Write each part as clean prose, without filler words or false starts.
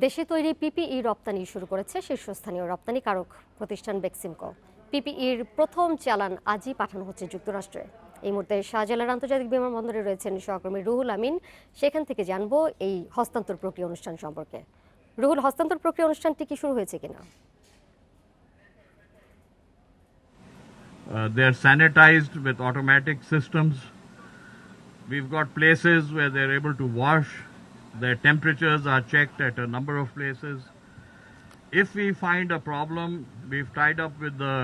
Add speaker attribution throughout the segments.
Speaker 1: দেশে তৈরি পিপিই রপ্তানি শুরু করেছে শীর্ষস্থানীয় রপ্তানিকারক প্রতিষ্ঠান বেক্সিমকো। পিপিইর প্রথম চালান আজই পাঠানো হচ্ছে যুক্তরাষ্ট্রে। এই মুহূর্তে শাহজালাল আন্তর্জাতিক বিমানবন্দরে রয়েছেন সহকর্মী রুহুল আমিন। সেখান থেকে জানবো এই হস্তান্তর প্রক্রিয়া অনুষ্ঠান সম্পর্কে। রুহুল, হস্তান্তর প্রক্রিয়া অনুষ্ঠানটি কি শুরু হয়েছে কিনা?
Speaker 2: They are sanitized with automatic systems. We've got places where they're able to wash. Their temperatures are checked at a number of places. If we find a problem, we've tied up with the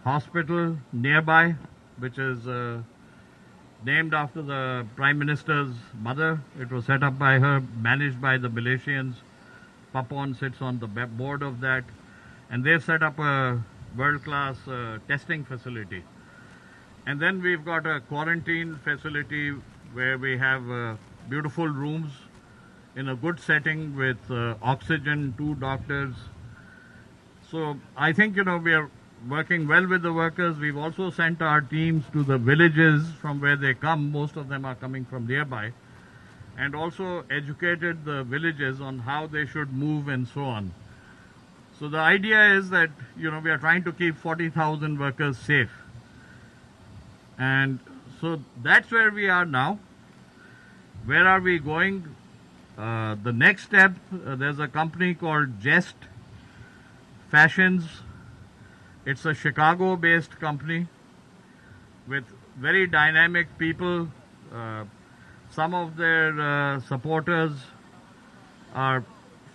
Speaker 2: hospital nearby, which is named after the Prime Minister's mother. It was set up by her, managed by the Malaysians. Papon sits on the board of that. And they've set up a world-class testing facility. And then we've got a quarantine facility where we have beautiful rooms in a good setting with oxygen, 2 doctors. So I think, we are working well with the workers. We've also sent our teams to the villages from where they come. Most of them are coming from nearby. And also educated the villages on how they should move and so on. So the idea is that, we are trying to keep 40,000 workers safe. And so that's where we are now. Where are we going? The next step, there's a company called Jest Fashions. It's a Chicago-based company with very dynamic people. Some of their supporters are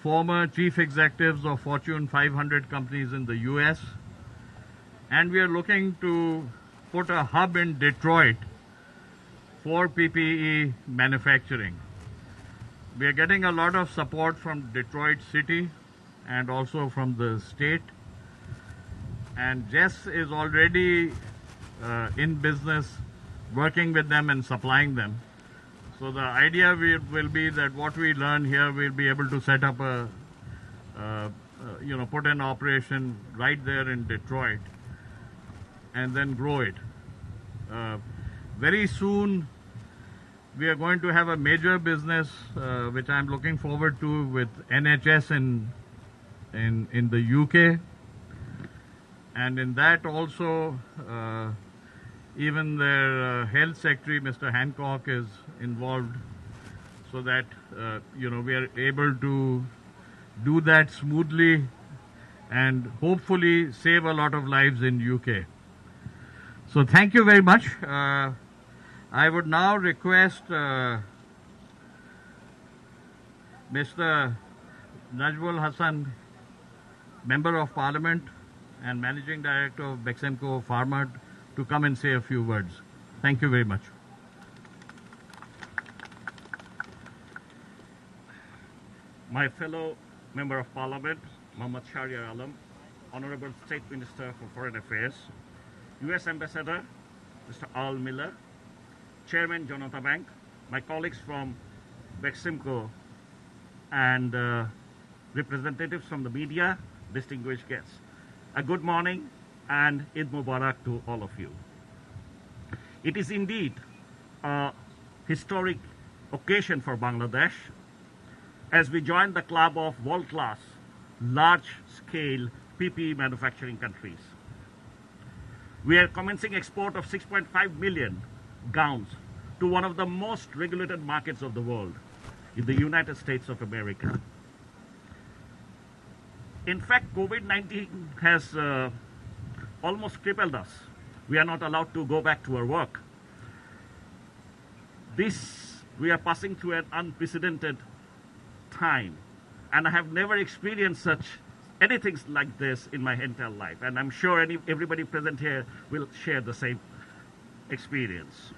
Speaker 2: former chief executives of Fortune 500 companies in the US. And we are looking to put a hub in Detroit for PPE manufacturing. We are getting a lot of support from Detroit City and also from the state. And Jess is already in business working with them and supplying them. So the idea will be that what we learn here, we'll be able to set up put an operation right there in Detroit and then grow it. Very soon, we are going to have a major business, which I'm looking forward to, with NHS in the UK. And in that also, even their health secretary, Mr. Hancock, is involved, so that, we are able to do that smoothly and hopefully save a lot of lives in UK. So thank you very much. I would now request Mr. Najmul Hassan, Member of Parliament and Managing Director of Beximco Pharma, to come and say a few words. Thank you very much.
Speaker 3: My fellow Member of Parliament, Mohammad Shahriar Alam, Honorable State Minister for Foreign Affairs, US Ambassador, Mr. Al Miller, Chairman Jonathan Bank, my colleagues from Beximco, and representatives from the media, distinguished guests. A good morning and Eid Mubarak to all of you. It is indeed a historic occasion for Bangladesh as we join the club of world-class, large-scale PPE manufacturing countries. We are commencing export of 6.5 million gowns to one of the most regulated markets of the world, in the United States of America. In fact, COVID-19 has almost crippled us. We are not allowed to go back to our work. We are passing through an unprecedented time, and I have never experienced anything like this in my entire life, and I'm sure everybody present here will share the same experience.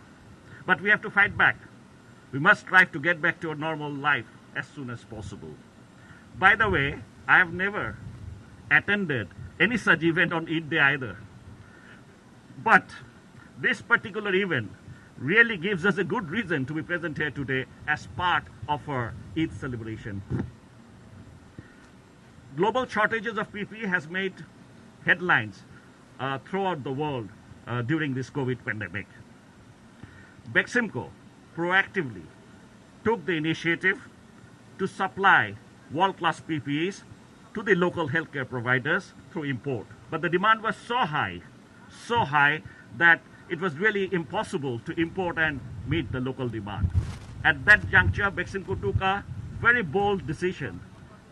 Speaker 3: But we have to fight back. We must strive to get back to a normal life as soon as possible. By the way, I have never attended any such event on Eid Day either. But this particular event really gives us a good reason to be present here today as part of our Eid celebration. Global shortages of PPE has made headlines throughout the world during this COVID pandemic. Beximco proactively took the initiative to supply world-class PPEs to the local healthcare providers through import. But the demand was so high that it was really impossible to import and meet the local demand. At that juncture, Beximco took a very bold decision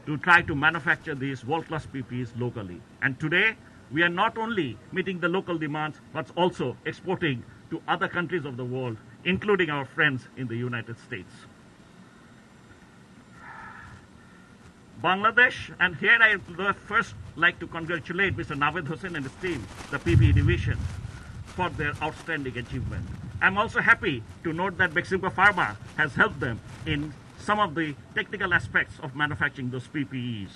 Speaker 3: to try to manufacture these world-class PPEs locally. And today, we are not only meeting the local demands, but also exporting to other countries of the world, including our friends in the United States. Bangladesh, and here I would first like to congratulate Mr. Naved Hossain and his team, the PPE division, for their outstanding achievement. I'm also happy to note that Beximco Pharma has helped them in some of the technical aspects of manufacturing those PPEs.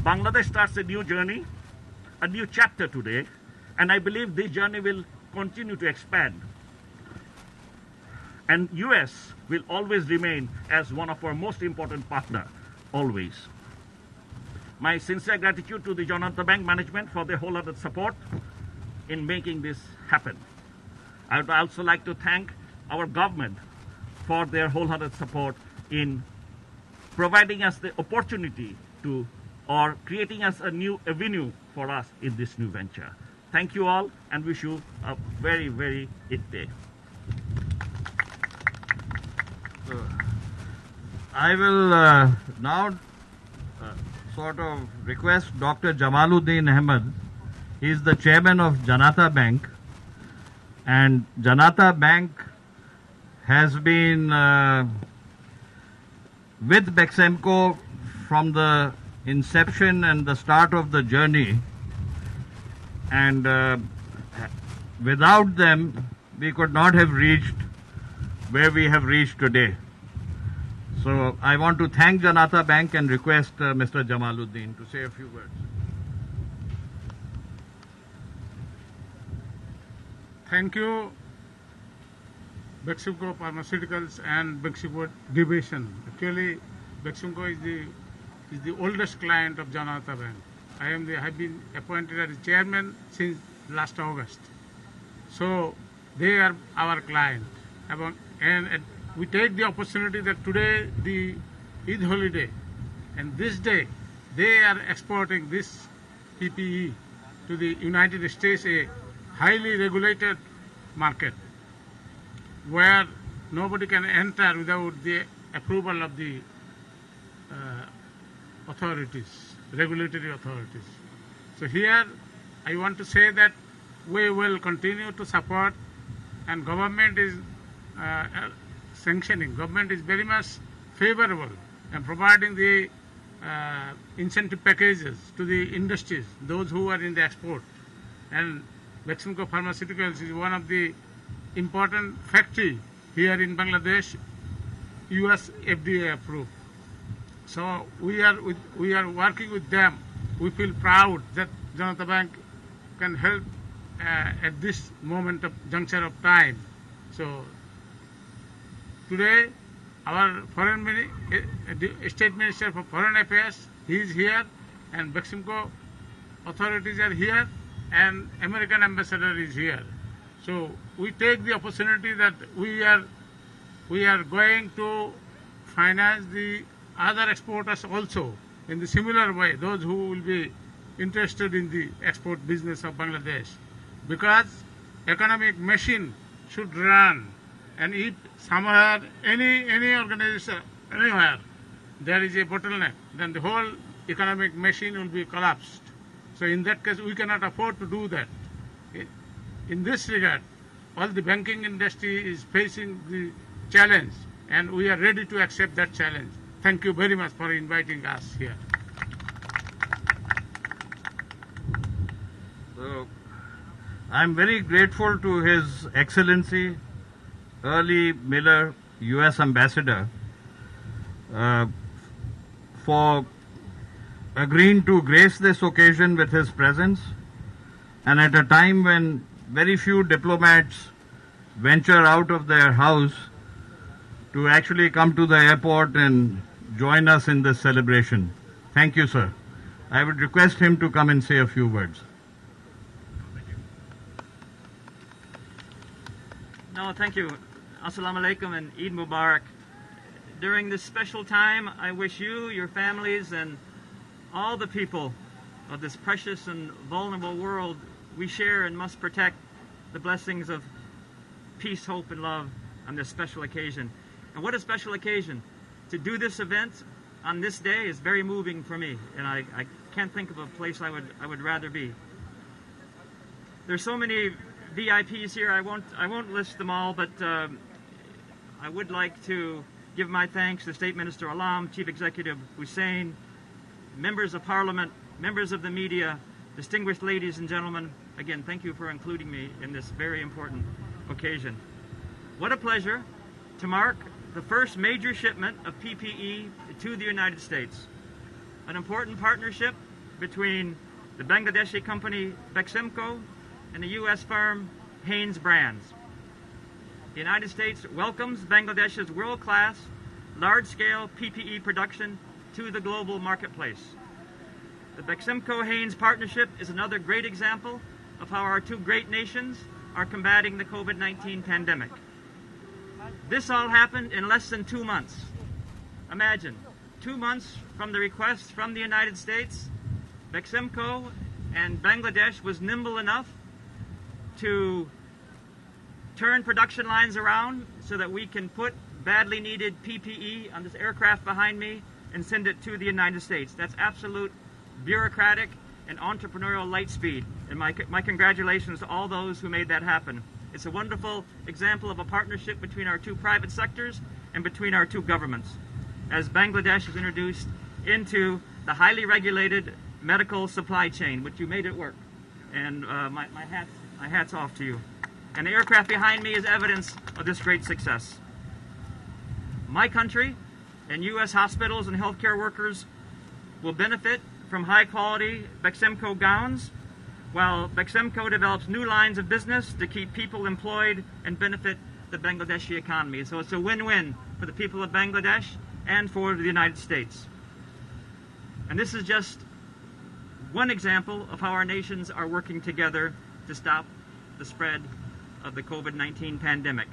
Speaker 3: Bangladesh starts a new journey, a new chapter today, and I believe this journey will continue to expand. And US will always remain as one of our most important partners, always. My sincere gratitude to the Janata Bank management for their wholehearted support in making this happen. I would also like to thank our government for their wholehearted support in providing us the opportunity to, or creating us a new avenue for us in this new venture. Thank you all and wish you a very, very good day.
Speaker 2: I will now sort of request Dr. Jamaluddin Ahmed. He is the chairman of Janata Bank, and Janata Bank has been with Beximco from the inception and the start of the journey, and without them we could not have reached where we have reached today. So I want to thank Janata Bank and request Mr. Jamaluddin to say a few words.
Speaker 4: Thank you, Beximco Pharmaceuticals and Beximco Division. Actually, Beximco is the oldest client of Janata Bank. I have been appointed as chairman since last August. So they are our client. And we take the opportunity that today the Eid holiday, and this day they are exporting this PPE to the United States, a highly regulated market where nobody can enter without the approval of the authorities, regulatory authorities. So here I want to say that we will continue to support, and government is sanctioning. Government is very much favorable and providing the incentive packages to the industries, those who are in the export. And Beximco Pharmaceuticals is one of the important factory here in Bangladesh, US FDA approved. So we are working with them. We feel proud that Janata Bank can help at this moment of juncture of time. So today, our State Minister for Foreign Affairs, he is here, and Beximco authorities are here, and American ambassador is here. So we take the opportunity that we are going to finance the other exporters also in the similar way, those who will be interested in the export business of Bangladesh, because economic machine should run. And if somewhere, any organization, anywhere, there is a bottleneck, then the whole economic machine will be collapsed. So in that case, we cannot afford to do that. In this regard, all the banking industry is facing the challenge, and we are ready to accept that challenge. Thank you very much for inviting us here.
Speaker 2: So I'm very grateful to His Excellency Early Miller, U.S. Ambassador, for agreeing to grace this occasion with his presence, and at a time when very few diplomats venture out of their house to actually come to the airport and join us in this celebration. Thank you, sir. I would request him to come and say a few words.
Speaker 5: No, thank you. Assalamu alaikum and Eid Mubarak. during this special time, I wish you, your families, and all the people of this precious and vulnerable world we share and must protect the blessings of peace, hope, and love on this special occasion. And what a special occasion. To do this event on this day is very moving for me, and I can't think of a place I would rather be. There's so many VIPs here, I won't list them all, but I would like to give my thanks to State Minister Alam, Chief Executive Hussein, members of Parliament, members of the media, distinguished ladies and gentlemen. Again, thank you for including me in this very important occasion. What a pleasure to mark the first major shipment of PPE to the United States. An important partnership between the Bangladeshi company Beximco and the U.S. firm Hanes Brands. The United States welcomes Bangladesh's world-class, large-scale PPE production to the global marketplace. The Beximco-Hanes partnership is another great example of how our two great nations are combating the COVID-19 pandemic. This all happened in less than 2 months. Imagine, 2 months from the request from the United States, Beximco and Bangladesh was nimble enough to turn production lines around so that we can put badly needed PPE on this aircraft behind me and send it to the United States. That's absolute bureaucratic and entrepreneurial light speed. And my congratulations to all those who made that happen. It's a wonderful example of a partnership between our two private sectors and between our two governments, as Bangladesh is introduced into the highly regulated medical supply chain, which you made it work. And my hat's off to you. And the aircraft behind me is evidence of this great success. My country and U.S. hospitals and healthcare workers will benefit from high-quality Beximco gowns, while Beximco develops new lines of business to keep people employed and benefit the Bangladeshi economy. So it's a win-win for the people of Bangladesh and for the United States. And this is just one example of how our nations are working together to stop the spread of the COVID-19 pandemic.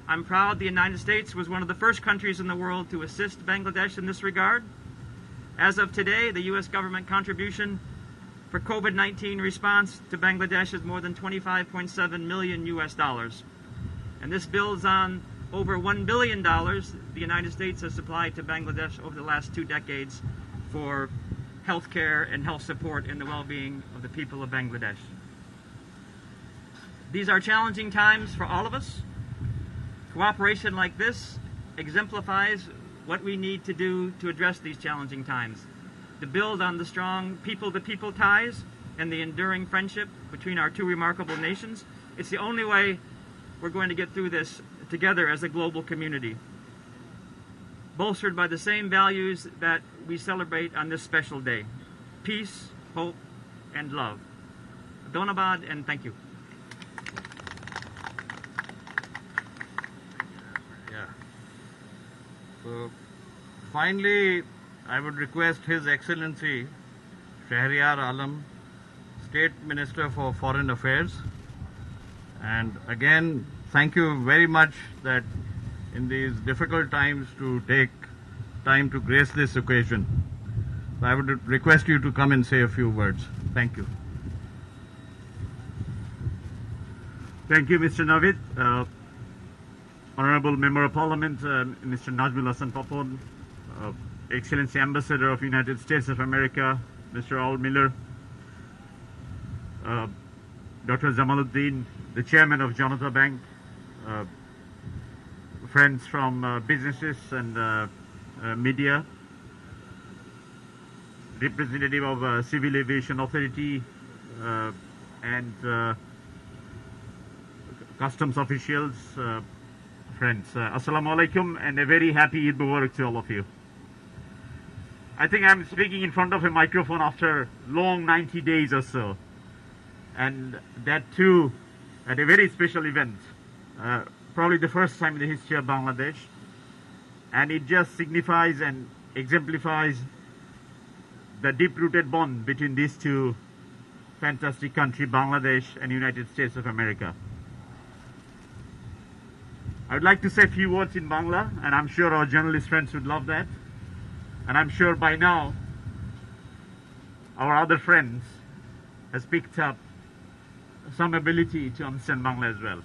Speaker 5: I'm proud the United States was one of the first countries in the world to assist Bangladesh in this regard. As of today, the U.S. government contribution for COVID-19 response to Bangladesh is more than $25.7 million US dollars. And this builds on over $1 billion the United States has supplied to Bangladesh over the last 2 decades for health care and health support and the well-being of the people of Bangladesh. These are challenging times for all of us. Cooperation like this exemplifies what we need to do to address these challenging times, to build on the strong people-to-people ties and the enduring friendship between our two remarkable nations. It's the only way we're going to get through this together as a global community, bolstered by the same values that we celebrate on this special day: peace, hope, and love. Dhonabad, and thank you.
Speaker 2: So, finally, I would request His Excellency Shahryar Alam, State Minister for Foreign Affairs, and again, thank you very much that in these difficult times to take time to grace this occasion. So I would request you to come and say a few words. Thank you.
Speaker 3: Thank you, Mr. Navid. Honorable Member of Parliament, Mr. Najmul Hasan Papon, Excellency Ambassador of United States of America, Mr. Al Miller, Dr. Jamaluddin, the Chairman of Janata Bank, friends from businesses and media, representative of Civil Aviation Authority and customs officials, friends. Assalamu alaikum, and a very happy Eid Mubarak to all of you. I think I'm speaking in front of a microphone after long 90 days or so, and that too at a very special event, probably the first time in the history of Bangladesh, and it just signifies and exemplifies the deep-rooted bond between these two fantastic countries, Bangladesh and United States of America. I would like to say a few words in Bangla, and I'm sure our journalist friends would love that. And I'm sure by now, our other friends has picked up some ability to understand Bangla as well.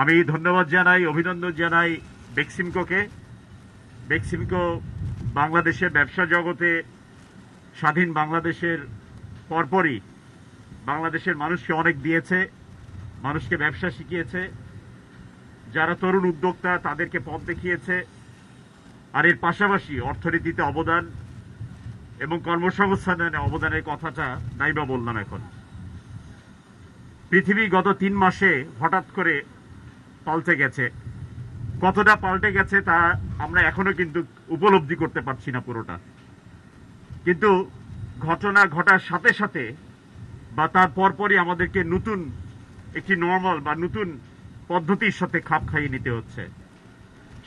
Speaker 3: আমি ধন্যবাদ জানাই, অভিনন্দন জানাই বেক্সিমকোকে। বেক্সিমকো বাংলাদেশের ব্যবসা জগতে স্বাধীন বাংলাদেশের পরপরই বাংলাদেশের মানুষকে অনেক দিয়েছে, মানুষকে ব্যবসা শিখিয়েছে, যারা তরুণ উদ্যোক্তা তাদেরকে পথ দেখিয়েছে, আর এর পাশাপাশি অর্থনীতিতে অবদান এবং কর্মসংস্থানে অবদানের কথাটা নাইবা বললাম। এখন পৃথিবী গত 3 মাসে হঠাৎ করে পাল্টে গেছে। কতটা পাল্টে গেছে তা আমরা এখনো কিন্তু উপলব্ধি করতে পারছি না পুরোটা, কিন্তু ঘটনা ঘটার সাথে সাথে বা তার পরপরই আমাদেরকে নতুন একটি নর্মাল বা নতুন পদ্ধতির সাথে খাপ খাইয়ে নিতে হচ্ছে।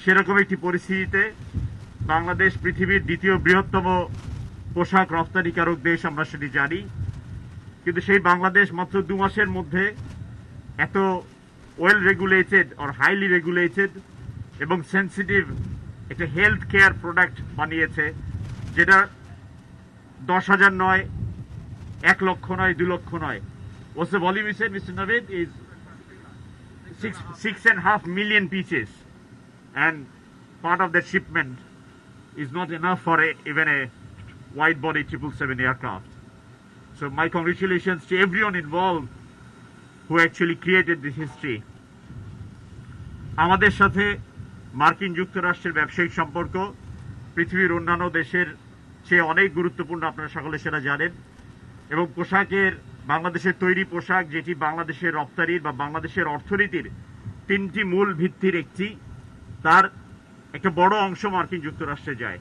Speaker 3: সেরকম একটি পরিস্থিতিতে বাংলাদেশ পৃথিবীর দ্বিতীয় বৃহত্তম পোশাক রপ্তানিকারক দেশ, আমরা সেটি জানি, কিন্তু সেই বাংলাদেশ মাত্র 2 মাসের মধ্যে এত well regulated are highly regulated এবং সেন্সিটিভ একটা হেলথ কেয়ার প্রোডাক্ট বানিয়েছে, যেটা 10,000 নয়, 1 লক্ষ নয়, 2 লক্ষ নয়। What's the volume you said, Mr. Navid? Is 6.5 million pieces, and part of that shipment is not enough for even a wide-body 777 aircraft. So my congratulations to everyone involved who actually created this history. আমাদের সাথে মার্কিন যুক্তরাষ্ট্রের ব্যবসায়িক সম্পর্ক পৃথিবীর অন্যান্য দেশের চেয়ে অনেক গুরুত্বপূর্ণ, আপনারা সকলে সেটা জানেন। এবং পোশাকের, বাংলাদেশের তৈরি পোশাক যেটি বাংলাদেশের রপ্তানির বা বাংলাদেশের অর্থনীতির 3টি মূল ভিত্তির একটি, তার একটা বড় অংশ মার্কিন যুক্তরাষ্ট্রে যায়।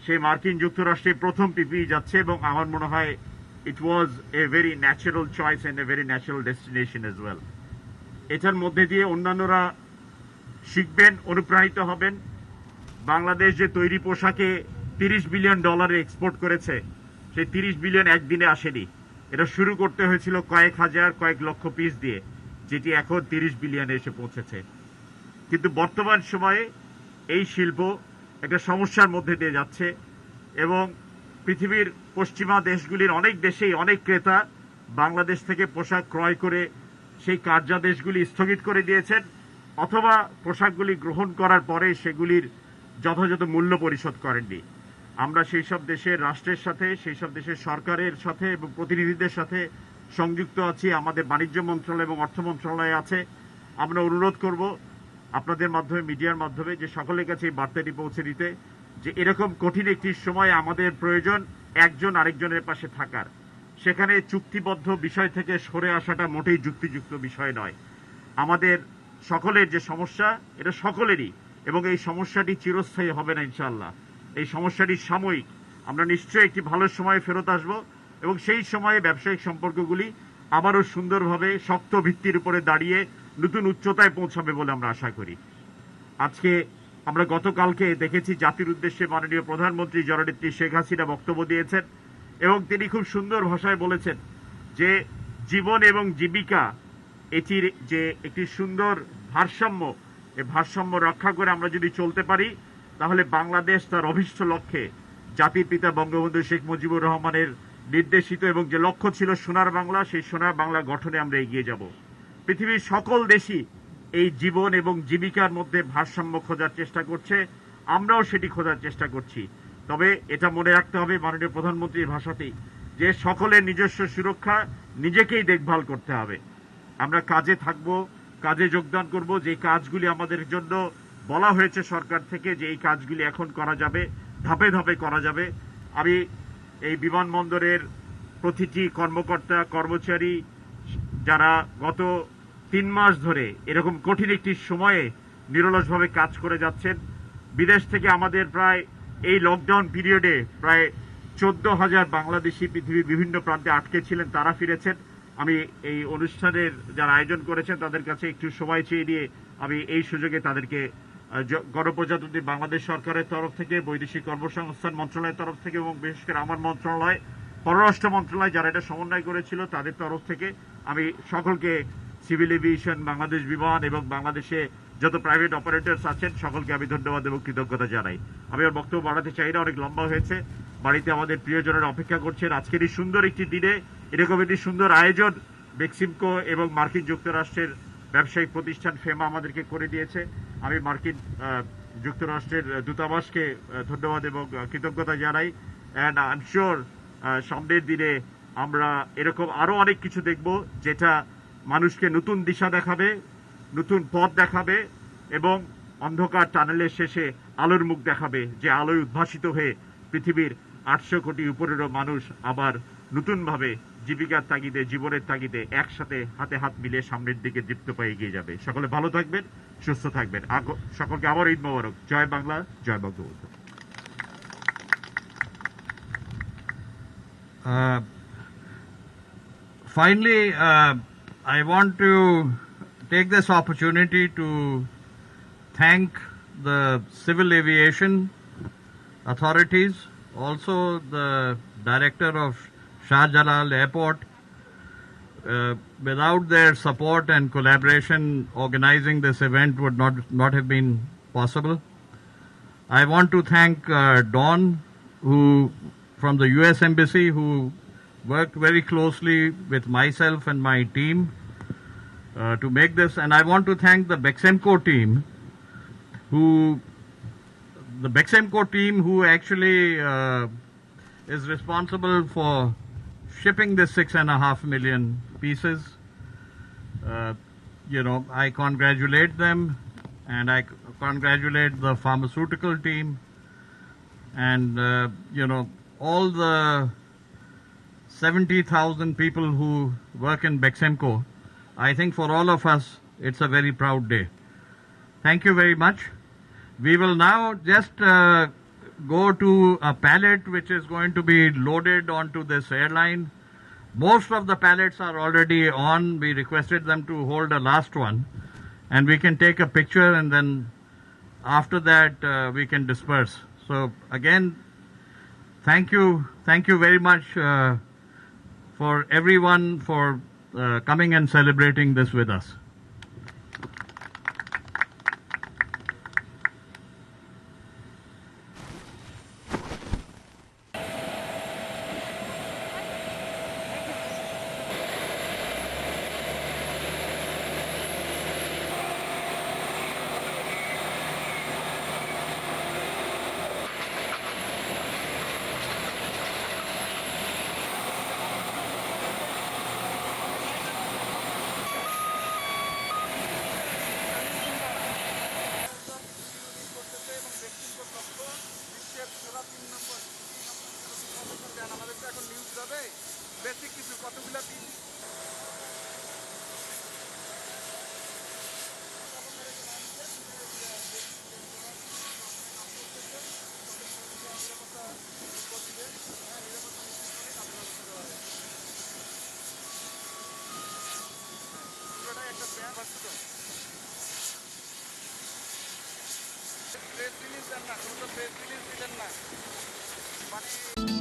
Speaker 3: সেই মার্কিন যুক্তরাষ্ট্রে প্রথম পিপিই যাচ্ছে এবং আমার মনে হয় it was a very natural choice and a very natural destination as well. এটার মধ্যে দিয়ে অন্যান্যরা শিখবেন, অনুপ্রাণিত হবেন। বাংলাদেশ যে তৈরি পোশাকে $30 বিলিয়ন এক্সপোর্ট করেছে, সেই 30 বিলিয়ন একদিনে আসেনি। এটা শুরু করতে হয়েছিল কয়েক হাজার, কয়েক লক্ষ পিস দিয়ে, যেটি এখন 30 বিলিয়নে এসে পৌঁছেছে। কিন্তু বর্তমান সময়ে এই শিল্প একটা সমস্যার মধ্যে দিয়ে যাচ্ছে এবং পৃথিবীর পশ্চিমা দেশগুলির অনেক দেশেই অনেক ক্রেতা বাংলাদেশ থেকে পোশাক ক্রয় করে সেই কার্যাদেশগুলি স্থগিত করে দিয়েছেন, অথবা পোশাকগুলি গ্রহণ করার পরে সেগুলির যথাযথ মূল্য পরিশোধ করেননি। আমরা সেই সব দেশের রাষ্ট্রের সাথে, সেই সব দেশের সরকারের সাথে এবং প্রতিনিধিদের সাথে সংযুক্ত আছি। আমাদের বাণিজ্য মন্ত্রণালয় এবং অর্থ মন্ত্রণালয় আছে। আমরা অনুরোধ করব আপনাদের মাধ্যমে, মিডিয়ার মাধ্যমে, যে সকলের কাছে এই বার্তাটি পৌঁছে দিতে, যে এরকম কঠিন একটি সময় আমাদের প্রয়োজন একজন আরেকজনের পাশে থাকার। সেখানে চুক্তিবদ্ধ বিষয় থেকে সরে আসাটা মোটেই যুক্তিযুক্ত বিষয় নয়। আমাদের সকলের যে সমস্যা, এটা সকলেরই, এবং এই সমস্যাটি চিরস্থায়ী হবে না ইনশাআল্লাহ। এই সমস্যাটি সাময়িক। আমরা নিশ্চয়ই একটি ভালো সময়ে ফেরত আসব এবং সেই সময়ে ব্যবসায়িক সম্পর্কগুলি আবারও সুন্দরভাবে শক্ত ভিত্তির উপরে দাঁড়িয়ে নতুন উচ্চতায় পৌঁছাবে বলে আমরা আশা করি। আজকে আমরা গতকালকে দেখেছি জাতির উদ্দেশ্যে মাননীয় প্রধানমন্ত্রী জননেত্রী শেখ হাসিনা বক্তব্য দিয়েছেন এবং তিনি খুব সুন্দর ভাষায় বলেছেন যে জীবন এবং জীবিকা এটির যে একটি সুন্দর ভারসাম্য, এই ভারসাম্য রক্ষা করে আমরা যদি চলতে পারি, তাহলে বাংলাদেশ তার অভীষ্ট লক্ষ্যে, জাতির পিতা বঙ্গবন্ধু শেখ মুজিবুর রহমানের নির্দেশিত এবং যে লক্ষ্য ছিল সোনার বাংলা, সেই সোনার বাংলা গঠনে আমরা এগিয়ে যাব। পৃথিবীর সকল দেশই এই জীবন এবং জীবিকার মধ্যে ভারসাম্য খোঁজার চেষ্টা করছে, আমরাও সেটি খোঁজার চেষ্টা করছি। তবে এটা মনে রাখতে হবে মাননীয় প্রধানমন্ত্রীর ভাষাতেই, যে সকলের নিজস্ব সুরক্ষা নিজেকেই দেখভাল করতে হবে। আমরা কাজে থাকব, কাজে যোগদান করব, যে কাজগুলি আমাদের জন্য বলা হয়েছে সরকার থেকে, যে এই কাজগুলি এখন করা যাবে, ধাপে ধাপে করা যাবে। আমি এই বিমানবন্দরের প্রতিটি কর্মকর্তা, কর্মচারী যারা গত 3 মাস ধরে এরকম কঠিন একটি সময়ে নিরলসভাবে কাজ করে যাচ্ছেন, বিদেশ থেকে আমাদের প্রায় এই লকডাউন পিরিয়ডে প্রায় 14,000 বাংলাদেশি পৃথিবীর বিভিন্ন প্রান্তে আটকে ছিলেন, তারা ফিরেছেন। আমি এই অনুষ্ঠানের যারা আয়োজন করেছেন তাদের কাছে একটু সময় চেয়ে নিয়ে আমি এই সুযোগে তাদেরকে গণপ্রজাতন্ত্রী বাংলাদেশ সরকারের তরফ থেকে, বৈদেশিক কর্মসংস্থান মন্ত্রণালয়ের তরফ থেকে এবং বিশেষ করে আমার মন্ত্রণালয়, পররাষ্ট্র মন্ত্রণালয় যারা এটা সমন্বয় করেছিল তাদের তরফ থেকে আমি সকলকে সিভিল এভিয়েশন, বাংলাদেশ বিমান এবং বাংলাদেশে যত প্রাইভেট অপারেটরস আছেন সকলকে আমি ধন্যবাদ এবং কৃতজ্ঞতা জানাই। আমি আর বক্তব্য বাড়াতে চাই না, অনেক লম্বা হয়েছে। বাড়িতে আমাদের প্রিয়জনের অপেক্ষা করছেন। আজকের এই সুন্দর একটি দিনে এরকম একটি সুন্দর আয়োজন বেক্সিমকো এবং মার্কিন যুক্তরাষ্ট্রের ব্যবসায়িক প্রতিষ্ঠান ফেমা আমাদেরকে করে দিয়েছে। আমি মার্কিন যুক্তরাষ্ট্রের দূতাবাসকে ধন্যবাদ এবং কৃতজ্ঞতা জানাই। অ্যান্ড আই এম শিওর সামনের দিনে আমরা এরকম আরো অনেক কিছু দেখব যেটা মানুষকে নতুন দিশা দেখাবে, নতুন পথ দেখাবে এবং অন্ধকার টানেলের শেষে আলোর মুখ দেখাবে, যে আলোয় উদ্ভাসিত হয়ে পৃথিবীর 800 কোটি উপরেরও মানুষ আবার নতুনভাবে জীবিকার তাগিদে, জীবনের তাগিদে একসাথে হাতে হাত মিলিয়ে সামনের দিকে দীপ্ত পায়ে এগিয়ে যাবে। সকলে ভালো থাকবেন, সুস্থ থাকবেন। সকলকে আবার ঈদ মোবারক। জয় বাংলা, জয় Bangabandhu.
Speaker 2: Finally, I want to take this opportunity to thank the civil aviation authorities, also the director of Shah Jalal Airport. Without their support and collaboration, organizing this event would not have been possible. I want to thank Dawn, who from the U.S. Embassy, who worked very closely with myself and my team to make this. And I want to thank the Beximco team, who actually is responsible for shipping this 6.5 million pieces. I congratulate them, and I congratulate the pharmaceutical team, and all the 70,000 people who work in Beximco. I think for all of us, it's a very proud day. Thank you very much. We will now just go to a pallet which is going to be loaded onto this airline. Most of the pallets are already on. We requested them to hold a last one, and we can take a picture, and then after that we can disperse. So again, thank you very much for everyone for coming and celebrating this with us.
Speaker 6: Basic কিছু কতগুলা piece একটা bag আছে তো press release দেন না, কোনো তো press release দিলেন না মানে